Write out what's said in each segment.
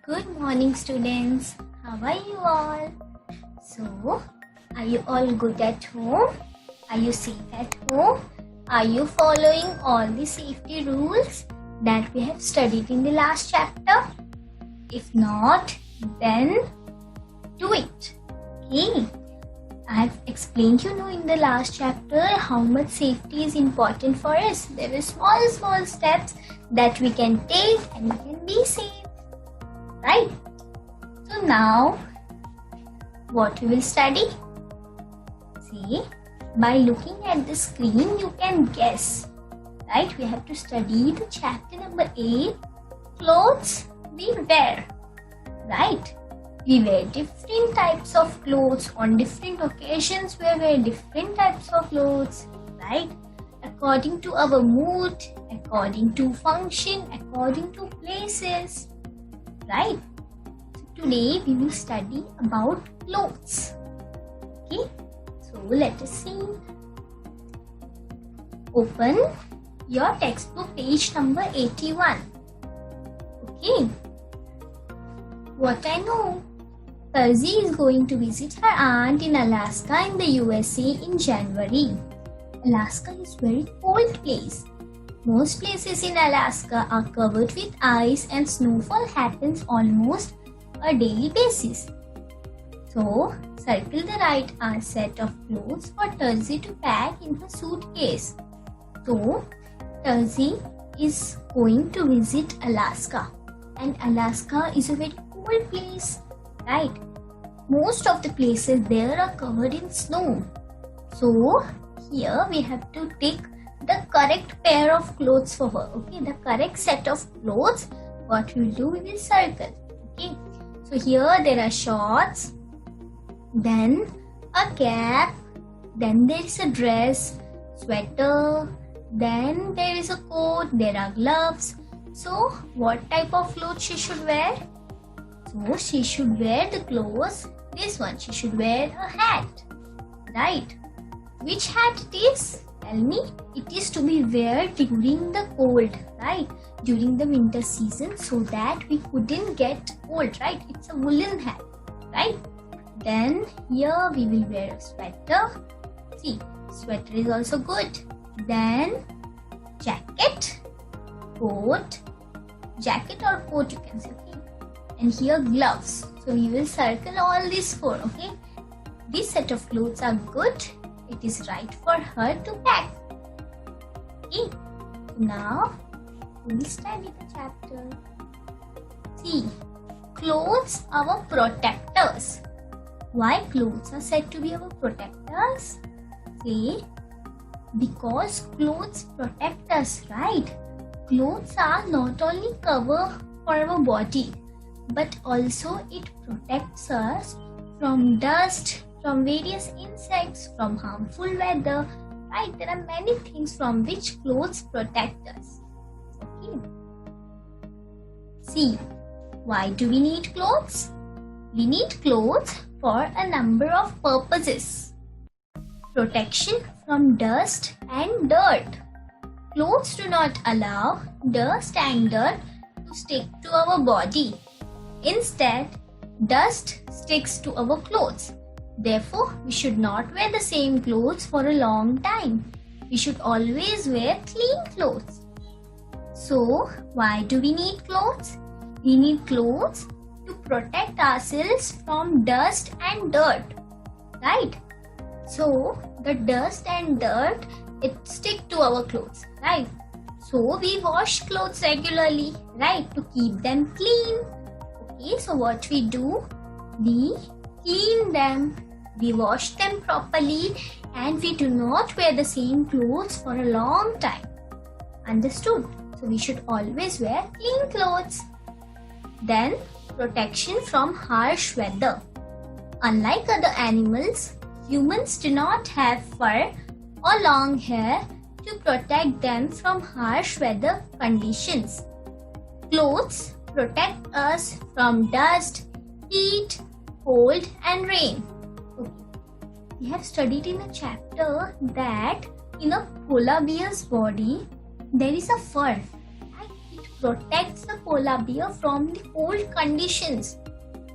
Good morning, students. How are you all? So, are you all good at home? Are you safe at home? Are you following all the safety rules that we have studied in the last chapter? If not, then do it. Okay. I have explained in the last chapter how much safety is important for us. There are small steps that we can take and we can be safe. Right? So now, what we will study? See, by looking at the screen, you can guess. Right? We have to study the chapter number 8, clothes we wear. Right? We wear different types of clothes. On different occasions, we wear different types of clothes. Right? According to our mood, according to function, according to places. Right? So today we will study about clothes. Okay? So let us see. Open your textbook page number 81. Okay? What I know. Tarzi is going to visit her aunt in Alaska in the USA in January. Alaska is a very cold place. Most places in Alaska are covered with ice and snowfall happens almost a daily basis. So, circle the right set of clothes for Tarzi to pack in her suitcase. So, Tarzi is going to visit Alaska. And Alaska is a very cold place, right? Most of the places there are covered in snow. So, here we have to take the correct pair of clothes for her. Okay, the correct set of clothes. What we will do, we will circle. Okay, so here there are shorts, then a cap, then there is a dress, sweater, then there is a coat, there are gloves. So what type of clothes she should wear? So she should wear the clothes. This one, she should wear a hat. Right? Which hat it is? Tell me. It is to be wear during the cold, right? During the winter season, so that we couldn't get cold, right? It's a woolen hat, right? Then here we will wear a sweater. See, sweater is also good. Then jacket, coat, jacket or coat you can say, okay? And here gloves. So we will circle all these four, okay? This set of clothes are good. It is right for her to pack. Okay, now we will study the chapter. See, clothes are our protectors. Why clothes are said to be our protectors? See, because clothes protect us, right? Clothes are not only cover for our body, but also it protects us from dust, from various insects, from harmful weather, right? There are many things from which clothes protect us. Okay. See, why do we need clothes? We need clothes for a number of purposes. Protection from dust and dirt. Clothes do not allow dust and dirt to stick to our body. Instead, dust sticks to our clothes. Therefore, we should not wear the same clothes for a long time. We should always wear clean clothes. So, why do we need clothes? We need clothes to protect ourselves from dust and dirt. Right? So, the dust and dirt, it stick to our clothes. Right? So, we wash clothes regularly. Right? To keep them clean. Okay, so what we do? We clean them, we wash them properly, and we do not wear the same clothes for a long time. Understood? So we should always wear clean clothes. Then, protection from harsh weather. Unlike other animals, humans do not have fur or long hair to protect them from harsh weather conditions. Clothes protect us from dust, heat, cold and rain. Okay. We have studied in a chapter that in a polar bear's body there is a fur. Right? It protects the polar bear from the cold conditions,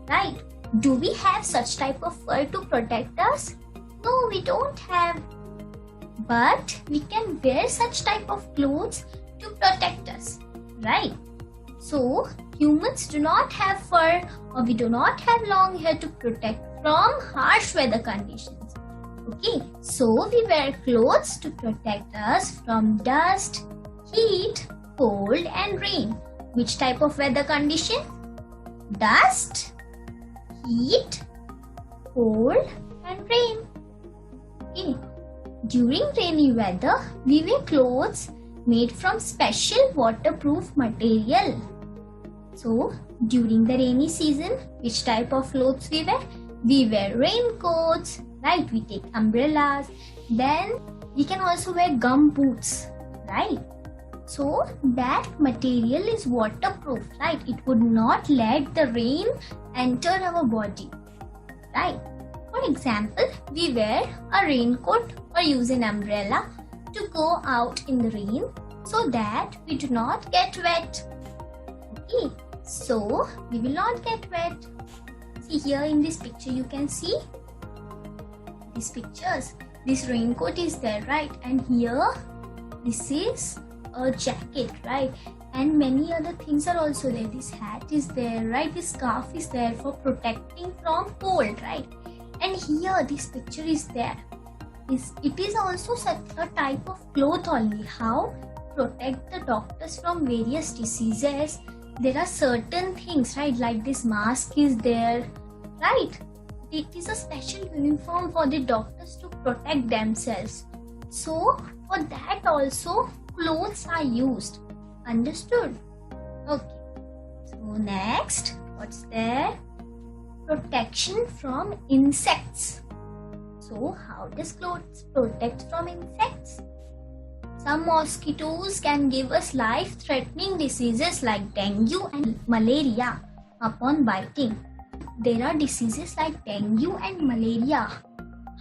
right? Do we have such type of fur to protect us? No, we don't have. But we can wear such type of clothes to protect us, right? So humans do not have fur, or we do not have long hair to protect from harsh weather conditions. Okay, so we wear clothes to protect us from dust, heat, cold and rain. Which type of weather condition? Dust, heat, cold and rain. Okay. During rainy weather, we wear clothes made from special waterproof material. So, during the rainy season, which type of clothes we wear? We wear raincoats, right? We take umbrellas. Then we can also wear gum boots, right? So that material is waterproof, right? It would not let the rain enter our body, right? For example, we wear a raincoat or use an umbrella to go out in the rain so that we do not get wet. Okay, so we will not get wet. See here in this picture, you can see these pictures. This raincoat is there, right? And here, this is a jacket, right? And many other things are also there. This hat is there, right? This scarf is there for protecting from cold, right? And here, this picture is there. It is also such a type of cloth only. How? Protect the doctors from various diseases. There are certain things, right? Like this mask is there, right? It is a special uniform for the doctors to protect themselves. So, for that also, clothes are used. Understood? Okay. So, next, what's there? Protection from insects. So, how does clothes protect from insects? Some mosquitoes can give us life-threatening diseases like dengue and malaria upon biting. There are diseases like dengue and malaria.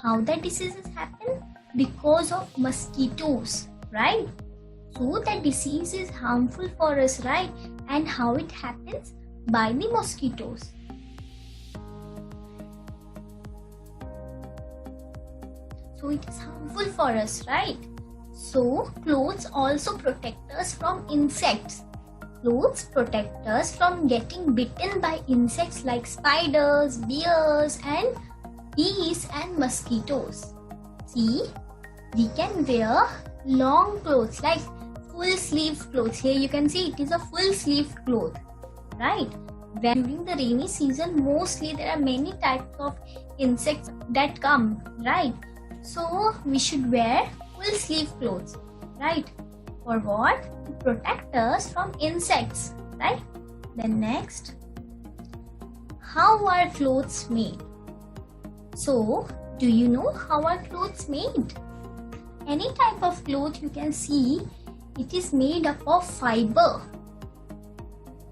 How the diseases happen? Because of mosquitoes, right? So the disease is harmful for us, right? And how it happens? By the mosquitoes. So it is harmful for us, right? So clothes also protect us from insects. Clothes protect us from getting bitten by insects like spiders, bees and mosquitoes. See, we can wear long clothes like full sleeve clothes. Here you can see it is a full sleeve cloth, right? During the rainy season, mostly there are many types of insects that come, right? So we should wear full sleeve clothes, right? For what? To protect us from insects, right? Then next, how are clothes made? So, do you know how are clothes made? Any type of cloth you can see, it is made up of fiber.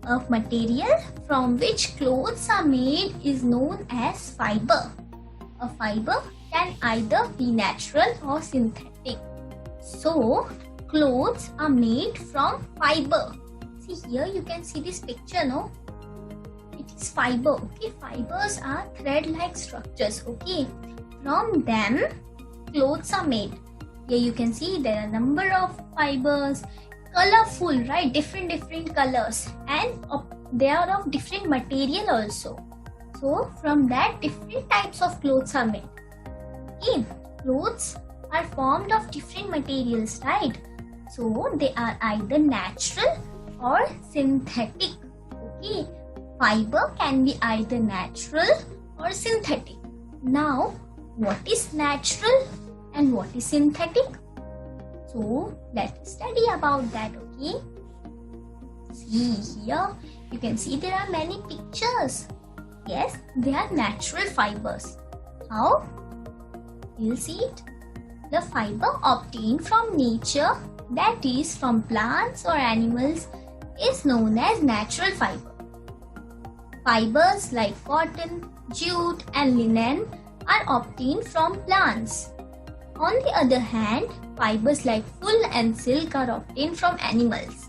A material from which clothes are made is known as fiber. A fiber can either be natural or synthetic. So, clothes are made from fiber. See here you can see this picture, no? It is fiber, okay? Fibers are thread-like structures, okay? From them, clothes are made. Here you can see there are a number of fibers, colorful, right? Different colors, and they are of different material also. So from that, different types of clothes are made. Okay, clothes are formed of different materials, right? So they are either natural or synthetic. Okay, fiber can be either natural or synthetic. Now, what is natural and what is synthetic? So let's study about that, okay? See here, you can see there are many pictures. Yes, they are natural fibers. How? You'll see it. The fiber obtained from nature, that is from plants or animals, is known as natural fiber. Fibers like cotton, jute and linen are obtained from plants. On the other hand, fibers like wool and silk are obtained from animals.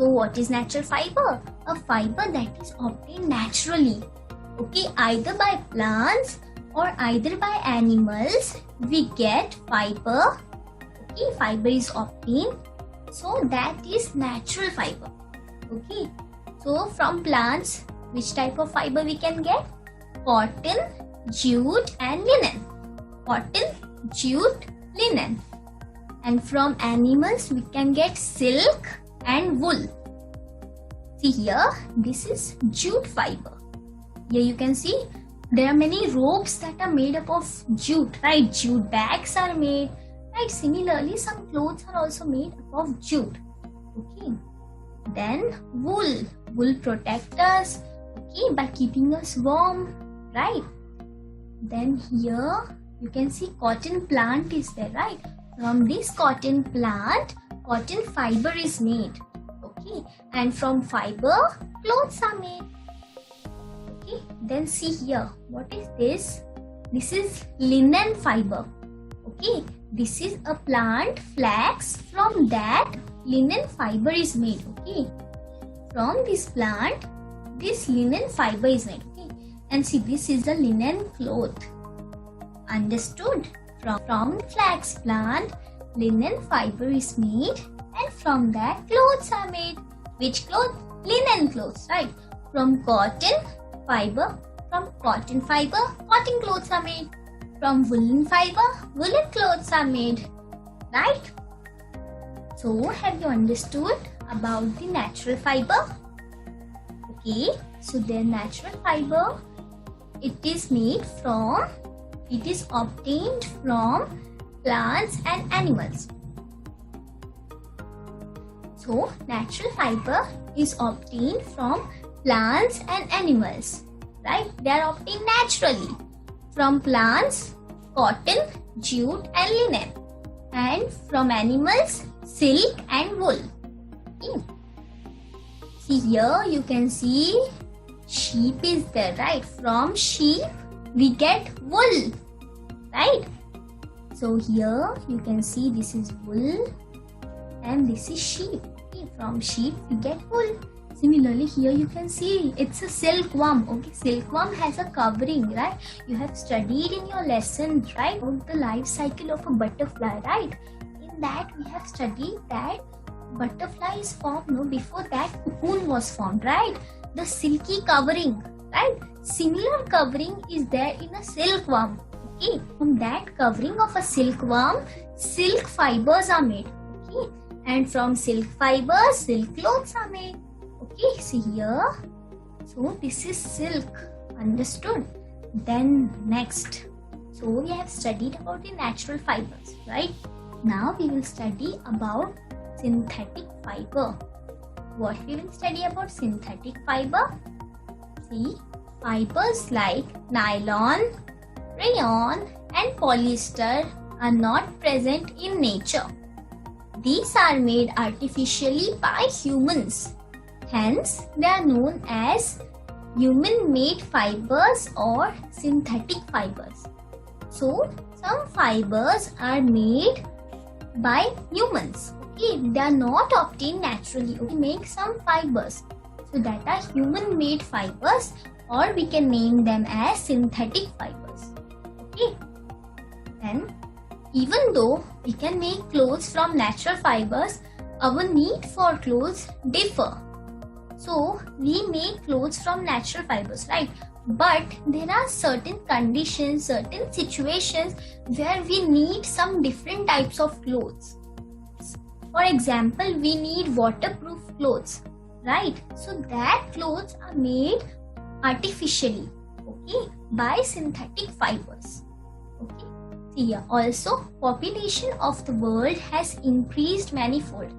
So what is natural fiber? A fiber that is obtained naturally. Okay, either by plants or either by animals, we get fiber. Okay, fiber is obtained. So that is natural fiber. Okay, so from plants, which type of fiber we can get? Cotton, jute and linen. Cotton, jute, linen. And from animals, we can get silk and wool. See here, this is jute fiber. Here you can see there are many ropes that are made up of jute, right? Jute bags are made, right? Similarly, some clothes are also made up of jute. Okay. Then wool. Wool protects us, okay, by keeping us warm, right? Then here you can see cotton plant is there, right? From this cotton plant, cotton fiber is made. Okay, and from fiber, clothes are made. Okay, then see here, what is this? This is linen fiber. Okay, this is a plant, flax. From that, linen fiber is made. Okay, from this plant, this linen fiber is made. Okay, and see, this is a linen cloth. Understood? From flax plant, linen fiber is made, and from that clothes are made. Which cloth? Linen clothes, right? From cotton fiber, cotton clothes are made. From woolen fiber, woolen clothes are made, right? So have you understood about the natural fiber? Okay, so their natural fiber, it is obtained from plants and animals. So natural fiber is obtained from plants and animals, right? They are obtained naturally from plants, cotton, jute and linen, and from animals, silk and wool. Okay. See here you can see sheep is there, right? From sheep we get wool, right? So here you can see this is wool and this is sheep. Okay, from sheep we get wool. Similarly here you can see it's a silkworm. Okay, silkworm has a covering, right? You have studied in your lesson, right, about the life cycle of a butterfly, right? In that we have studied that butterfly is formed, no, before that cocoon was formed, right? The silky covering, right? Similar covering is there in a silkworm. Okay, from that covering of a silkworm, silk fibers are made. Okay, and from silk fibers, silk clothes are made. Okay, see here. So this is silk. Understood? Then next. So we have studied about the natural fibers, right? Now we will study about synthetic fiber. What we will study about synthetic fiber? See, fibers like nylon, rayon and polyester are not present in nature. These are made artificially by humans. Hence, they are known as human-made fibers or synthetic fibers. So, some fibers are made by humans. Okay, they are not obtained naturally. We make some fibers. So, that are human-made fibers, or we can name them as synthetic fibers. Okay. Then, even though we can make clothes from natural fibers, our need for clothes differ. So, we make clothes from natural fibers, right? But there are certain conditions, certain situations where we need some different types of clothes. For example, we need waterproof clothes, right? So, that clothes are made artificially, okay, by synthetic fibers. Okay. See here, also, population of the world has increased manifold.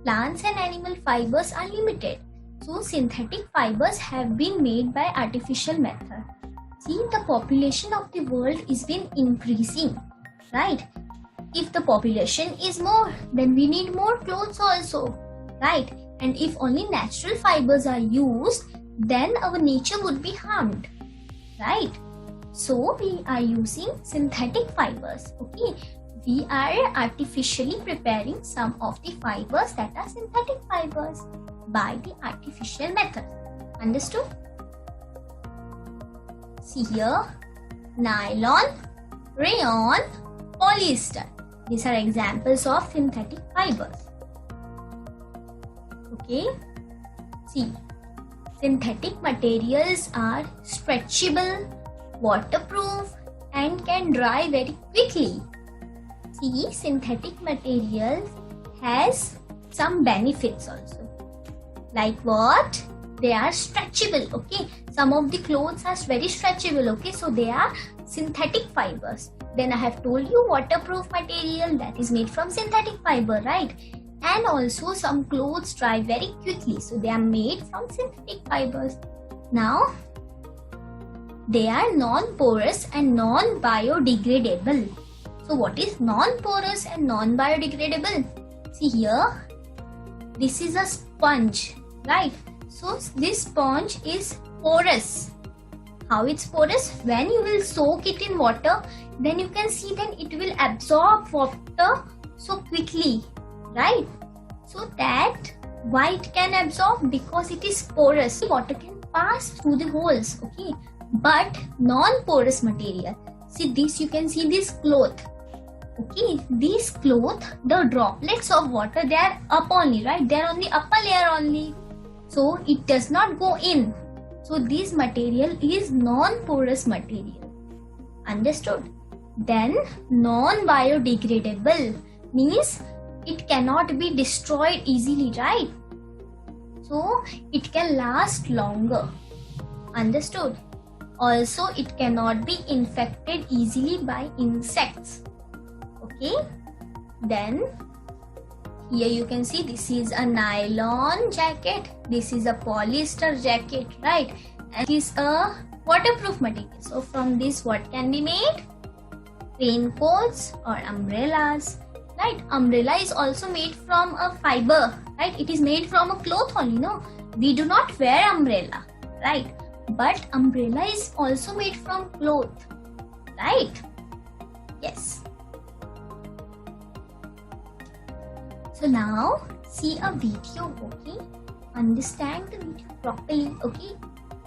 Plants and animal fibers are limited. So, synthetic fibers have been made by artificial method. See, the population of the world is been increasing, right? If the population is more, then we need more clothes also, right? And if only natural fibers are used, then our nature would be harmed, right? So, we are using synthetic fibers, okay? We are artificially preparing some of the fibers that are synthetic fibers. by the artificial method. Understood? See here, nylon, rayon, polyester. These are examples of synthetic fibers. Okay, see, synthetic materials are stretchable, waterproof, and can dry very quickly. See, synthetic materials has some benefits also. Like what? They are stretchable, okay? Some of the clothes are very stretchable, okay? So they are synthetic fibers. Then I have told you waterproof material, that is made from synthetic fiber, right? And also some clothes dry very quickly, so they are made from synthetic fibers. Now, they are non-porous and non-biodegradable. So what is non-porous and non-biodegradable? See here, this is a sponge, right? So this sponge is porous. How it's porous? When you will soak it in water, then you can see then it will absorb water so quickly, right? So that why it can absorb? Because it is porous. Water can pass through the holes, okay? But non-porous material. See this, you can see this cloth. Okay, this cloth, the droplets of water, they are up only, right? They are on the upper layer only. So it does not go in. So this material is non-porous material. Understood? Then non-biodegradable means it cannot be destroyed easily, right? So it can last longer. Understood? Also, it cannot be infected easily by insects. Okay? Then here you can see this is a nylon jacket. This is a polyester jacket, right? And it is a waterproof material. So from this what can be made? Raincoats or umbrellas, right? Umbrella is also made from a fiber, right? It is made from a cloth only, no? We do not wear umbrella, right? But umbrella is also made from cloth, right? Yes. So now see a video, okay? Understand the video properly, okay?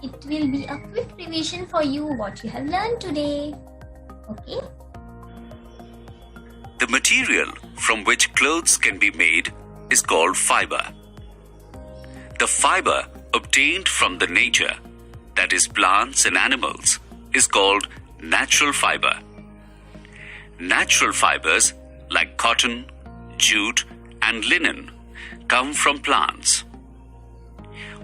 It will be a quick revision for you what you have learned today, okay? The material from which clothes can be made is called fiber. The fiber obtained from the nature, that is plants and animals, is called natural fiber. Natural fibers like cotton, jute, and linen come from plants,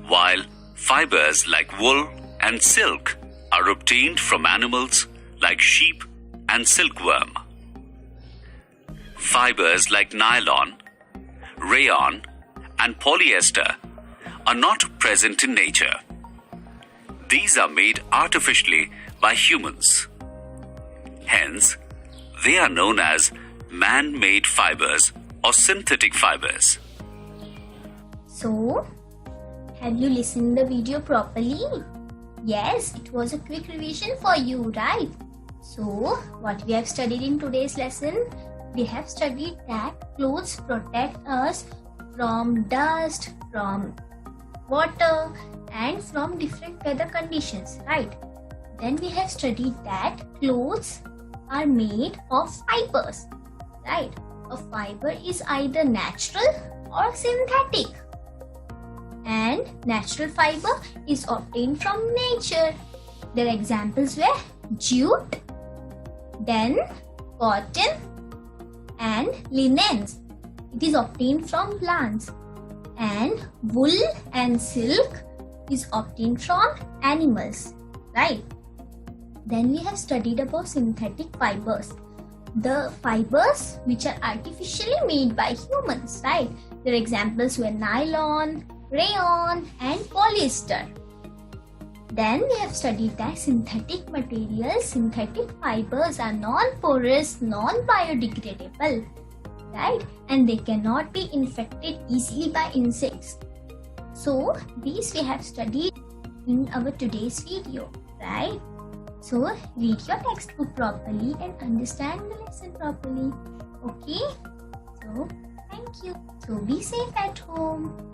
while fibers like wool and silk are obtained from animals like sheep and silkworm. Fibers like nylon, rayon, and polyester are not present in nature. These are made artificially by humans. Hence, they are known as man-made fibers or synthetic fibers. So, have you listened the video properly? Yes, it was a quick revision for you, right? So, what we have studied in today's lesson? We have studied that clothes protect us from dust, from water, and from different weather conditions, right? Then we have studied that clothes are made of fibers, right? A fiber is either natural or synthetic. And natural fiber is obtained from nature. Their examples were jute, then cotton, and linens. It is obtained from plants. And wool and silk is obtained from animals, right? Then we have studied about synthetic fibers. The fibers which are artificially made by humans, right? Their examples were nylon, rayon, and polyester. Then we have studied that synthetic materials, synthetic fibers are non-porous, non-biodegradable, right? And they cannot be infected easily by insects. So these we have studied in our today's video, right? So read your textbook properly and understand the lesson properly. Okay? So thank you. So be safe at home.